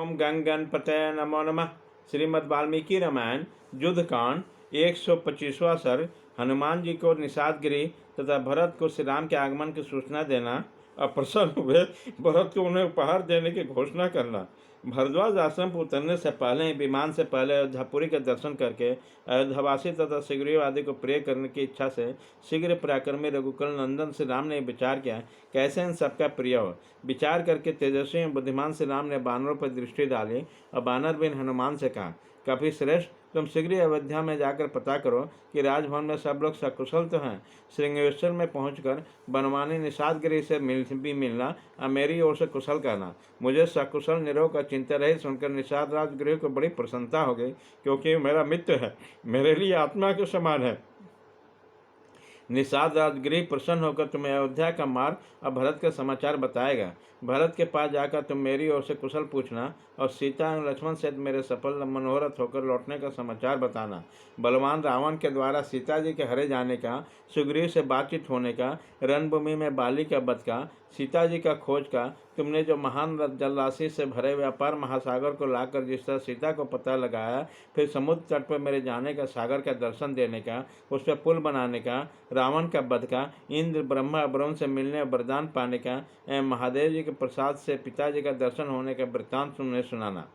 ओम गंग गणपतये नमो नमः। श्रीमद् वाल्मीकि रामायण युद्धकांड 125वां सर्ग। हनुमान जी को निषाद गृह तथा भरत को श्री राम के आगमन की सूचना देना और प्रसन्न हुए भरत को उन्हें उपहार देने की घोषणा करना। भरद्वाज आश्रम पर उतरने से पहले विमान से पहले अयोध्यापुरी के दर्शन करके अयोध्यावासी तथा सुग्रीव आदि को प्रिय करने की इच्छा से शीघ्र पराक्रमी रघुकुल नंदन श्री राम ने विचार किया कैसे इन सबका प्रिय हो। विचार करके तेजस्वी एवं बुद्धिमान श्री राम ने बानरों पर दृष्टि डाली और बानर बिन हनुमान से कहा, कभी श्रेष्ठ तुम शीघ्र अयोध्या में जाकर पता करो कि राजभवन में सब लोग सकुशल तो हैं। श्रृंगेश्वर में पहुंचकर बनवानी निषाद गिरी से मिलना और मेरी ओर से कुशल कहना। मुझे सकुशल निरोग का चिंता रहित सुनकर निषाद राजगृह को बड़ी प्रसन्नता हो गई, क्योंकि मेरा मित्र है, मेरे लिए आत्मा के समान है। निषाद राजगृह प्रसन्न होकर तुम्हें अयोध्या का मार्ग और भरत का समाचार बताएगा। भरत के पास जाकर तुम मेरी ओर से कुशल पूछना और सीता एवं लक्ष्मण सहित मेरे सफल मनोरथ होकर लौटने का समाचार बताना। बलवान रावण के द्वारा सीता जी के हरे जाने का, सुग्रीव से बातचीत होने का, रणभूमि में बाली का वध का, सीता जी का खोज का, तुमने जो महान जलराशि से भरे व्यापार महासागर को लाकर जिस तरह सीता को पता लगाया, फिर समुद्र तट पर मेरे जाने का, सागर का दर्शन देने का, उस पर पुल बनाने का, रावण का वध का, इंद्र ब्रह्मा वरुण से मिलने और वरदान पाने का एवं महादेव जी के प्रसाद से पिताजी का दर्शन होने का वृत्तांत तुमने सुनाना।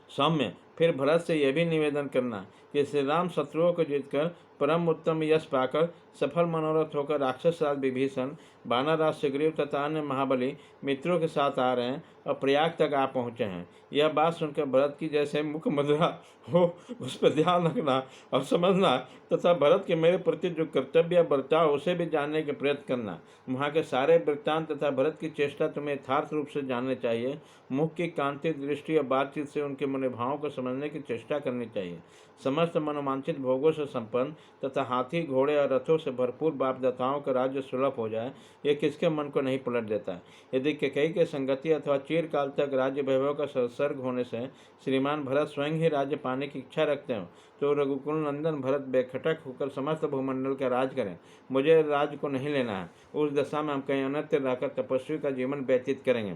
सौम्य फिर भरत से यह भी निवेदन करना कि श्री राम शत्रुओं को जीतकर परम उत्तम यश पाकर सफल मनोरथ होकर राक्षस राज विभीषण, बानर राज सुग्रीव तथा अन्य महाबली मित्रों के साथ आ रहे हैं और प्रयाग तक आ पहुँचे हैं। यह बात सुनकर भरत की जैसे मुख मुद्रा हो उस पर ध्यान रखना और समझना तथा भरत के मेरे प्रति जो कर्तव्य बर्ताव उसे भी जानने के प्रयत्न करना। वहाँ के सारे वृत्तांत तथा भरत की चेष्टा तुम्हें यथार्थ रूप से जानने चाहिए। मुख की कांति, दृष्टि और बातचीत से उनके मनोभावों को समझने की चेष्टा करनी चाहिए। समस्त मनोवांछित भोगों से संपन्न तथा हाथी घोड़े और रथों से भरपूर बापदाताओं का राज्य सुलभ हो जाए, ये किसके मन को नहीं पलट देता। यदि कैकेयी के संगति अथवा चिरकाल तक राज्य वैभव का संसर्ग होने से श्रीमान भरत स्वयं ही राज्य पाने की इच्छा रखते हो, तो रघुकुल नंदन भरत बेखटक होकर समस्त भूमंडल का राज करें। मुझे राज्य को नहीं लेना है। उस दशा में हम कहीं अन्यत्र रहकर तपस्वी का जीवन व्यतीत करेंगे।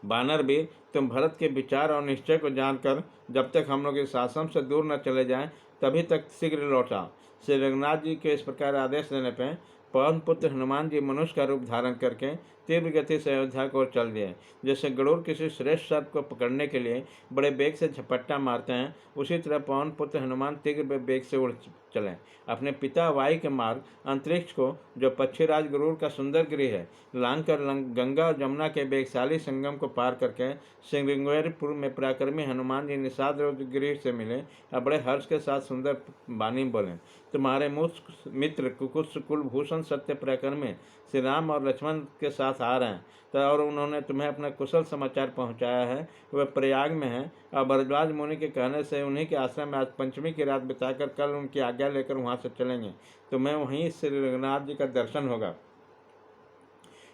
बानर भी तुम भरत के विचार और निश्चय को जानकर जब तक हम लोग इस आश्रम से दूर न चले जाएं, तभी तक शीघ्र लौटा। श्री रघुनाथ जी के इस प्रकार आदेश देने पर पवन पुत्र हनुमान जी मनुष्य का रूप धारण करके तीव्र गति से अयोध्या को ओर चल दिए। जैसे गरुड़ किसी श्रेष्ठ सर्प को पकड़ने के लिए बड़े बेग से झपट्टा मारते हैं, उसी तरह पवन पुत्र हनुमान तीव्र बेग से उड़ चले। अपने पिता वायु के मार्ग अंतरिक्ष को, जो पक्षीराज गरुड़ का सुंदर गृह है, लांग कर गंगा और जमुना के वेगशाली संगम को पार करके श्रृंगेरपुर में पराक्रमी हनुमान जी निषाद गृह से मिले और बड़े हर्ष के साथ सुंदर वाणी बोले, तुम्हारे मित्र कुकुत्स कुलभूषण सत्य पराक्रमी श्री राम और लक्ष्मण के साथ आ रहे हैं, तो और उन्होंने तुम्हें अपना कुशल समाचार पहुंचाया है। वह प्रयाग में है और भरद्वाज मुनि के कहने से उन्हीं के आश्रम में आज पंचमी की रात बिताकर कल उनकी आज्ञा लेकर वहां से चलेंगे। तुम्हें वहीं श्री रघुनाथ जी का दर्शन होगा।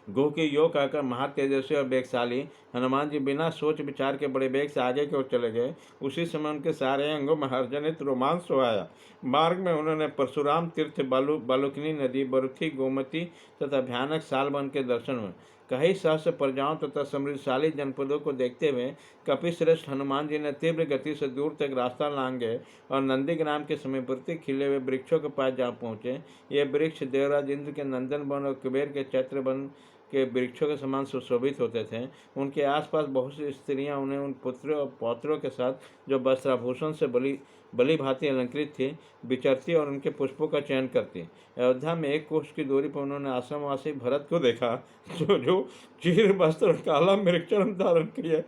गो की योग कहकर महातेजस्वी और वेगशाली हनुमान जी बिना सोच विचार के बड़े वेग से आगे की ओर चले गए। उसी समय उनके सारे अंगों में हर्षजनित रोमांच हो आया। मार्ग में उन्होंने परशुराम तीर्थ, बालुकनी नदी, बरुथी, गोमती तथा भयानक सालबन के दर्शन हुए। कई सहस्र प्रजाओं तथा समृद्धशाली जनपदों को देखते हुए कपिश्रेष्ठ हनुमान जी ने तीव्र गति से दूर तक रास्ता लांघे और नंदीग्राम के समीपवर्ती खिले हुए वृक्षों के पास जा पहुँचे। ये वृक्ष देवराज इंद्र के नंदन वन और कुबेर के चैत्र वन के वृक्षों के समान सुशोभित होते थे। उनके आसपास बहुत सी स्त्रियां उन्हें उन पुत्रों और पौत्रों के साथ जो वस्त्राभूषण से बली भांति अलंकृत थी विचरती और उनके पुष्पों का चयन करती। अयोध्या में एक कोष की दूरी पर उन्होंने आश्रमवासी भरत को देखा, जो चीर वस्त्र काला मृगचर्म धारण किए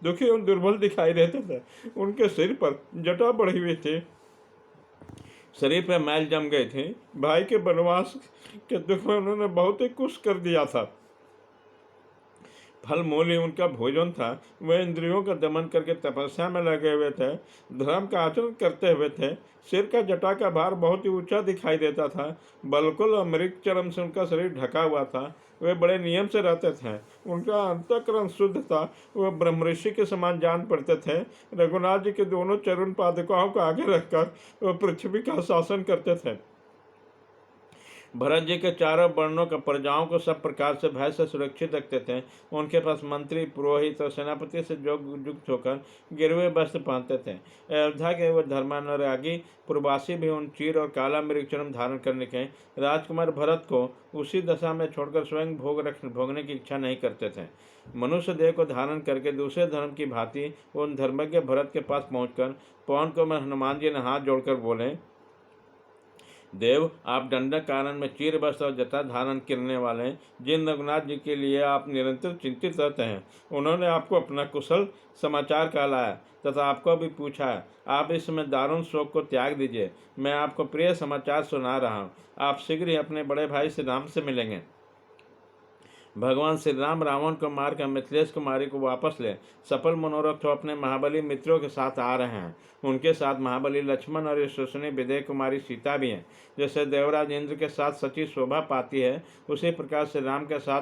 दुखी और दुर्बल दिखाई देते थे। उनके सिर पर जटा बढ़ी हुई थी, शरीर पर मैल जम गए थे। भाई के वनवास के दुख में उन्होंने बहुत ही कुछ कर दिया था। फल मूल ही उनका भोजन था। वह इंद्रियों का दमन करके तपस्या में लगे हुए थे, धर्म का आचरण करते हुए थे। सिर का जटा का भार बहुत ही ऊंचा दिखाई देता था। बलकुल और मृग चरम से उनका शरीर ढका हुआ था। वे बड़े नियम से रहते थे। उनका अंतःकरण शुद्ध था। वह ब्रह्म ऋषि के समान जान पड़ते थे। रघुनाथ जी के दोनों चरण पादुकाओं को आगे रखकर वह पृथ्वी का शासन करते थे। भरत जी के चारों वर्णों का प्रजाओं को सब प्रकार से भय से सुरक्षित रखते थे। उनके पास मंत्री, पुरोहित और सेनापति से युक्त होकर गिरवे वस्त्र पहनते थे। अयोध्या के वो धर्मानुरागी पूर्ववासी भी उन चीर और काला मृगचर्म धारण करने के राजकुमार भरत को उसी दशा में छोड़कर स्वयं भोगने की इच्छा नहीं करते थे। मनुष्य देह को धारण करके दूसरे धर्म की भांति उन धर्मज्ञ भरत के पास पहुंचकर पवन कुमार हनुमान जी ने हाथ जोड़कर बोले, देव, आप दंडक कारण में चीर वस्त्र और जटा धारण करने वाले जिन रघुनाथ जी के लिए आप निरंतर चिंतित रहते हैं, उन्होंने आपको अपना कुशल समाचार कहलाया तथा आपको भी पूछा है। आप इस समय दारुण शोक को त्याग दीजिए, मैं आपको प्रिय समाचार सुना रहा हूँ। आप शीघ्र ही अपने बड़े भाई श्री राम से मिलेंगे। भगवान श्री राम रावण को मारकर मिथिलेश कुमारी को वापस ले सफल मनोरथ हो अपने महाबली मित्रों के साथ आ रहे हैं। उनके साथ महाबली लक्ष्मण और यशस्विनी विदेह कुमारी सीता भी हैं। जैसे देवराज इंद्र के साथ सची शोभा पाती है, उसी प्रकार श्री राम के साथ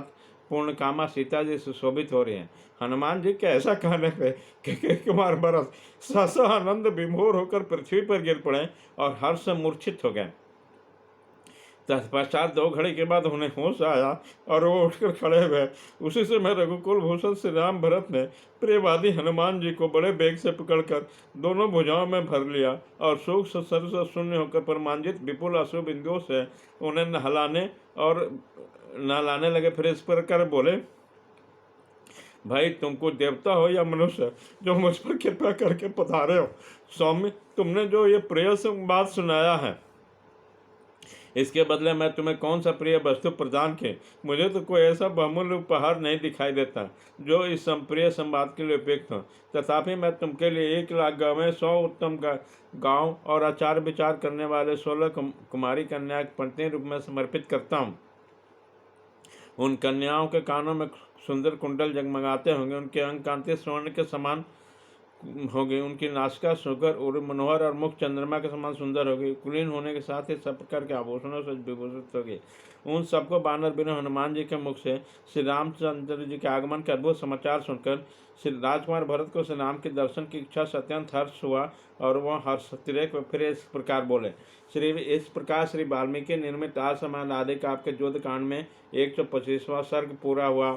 पूर्णकामा सीता जी सुशोभित हो रही हैं। हनुमान जी के ऐसा कहने पे कि कुमार भरत सहसा आनंद विभोर होकर पृथ्वी पर गिर पड़े और हर्ष से मूर्छित हो गए। तत्पश्चात 2 घड़ी के बाद उन्हें होश आया और वो उठकर खड़े हुए। उसी समय रघुकुल भूषण श्री राम भरत ने प्रियवादी हनुमान जी को बड़े बेग से पकड़कर दोनों भुजाओं में भर लिया और शोक से सर्व शून्य होकर परमांजित विपुल अश्रु बिंदुओं से उन्हें नहलाने लगे। फिर इस प्रकार बोले, भाई, तुमको देवता हो या मनुष्य जो मुझ पर कृपा करके पधारे हो, स्वामी, तुमने जो ये प्रिय बात सुनाया है, इसके बदले मैं तुम्हें कौन सा प्रिय वस्तु प्रदान के? मुझे तो कोई ऐसा बहुमूल्य उपहार नहीं दिखाई देता जो इस प्रिय संवाद के लिए उपयुक्त हो। तथापि मैं तुमके लिए 1 लाख गाँवें, 100 उत्तम गाँव और आचार विचार करने वाले 16 कुमारी कन्या पत्नी रूप में समर्पित करता हूँ। उन कन्याओं के कानों में सुंदर कुंडल जगमगाते होंगे, उनके अंग कांति स्वर्ण के समान होगी, उनकी नासिका सुगर और मनोहर और मुख चंद्रमा के समान सुंदर होगी, कुलीन होने के साथ ही सब प्रकार के आभूषणों से विभूषित होगी। उन सबको बानर बिना हनुमान जी के मुख से श्री रामचंद्र जी के आगमन का अद्भुत समाचार सुनकर श्री राजकुमार भरत को श्री राम के दर्शन की इच्छा से अत्यंत हर्ष हुआ और वह हर्षतिरेक फिर इस प्रकार बोले। इस प्रकार श्री वाल्मीकि निर्मित आसमान आदि का आपके युद्ध कांड में 125वां सर्ग पूरा हुआ।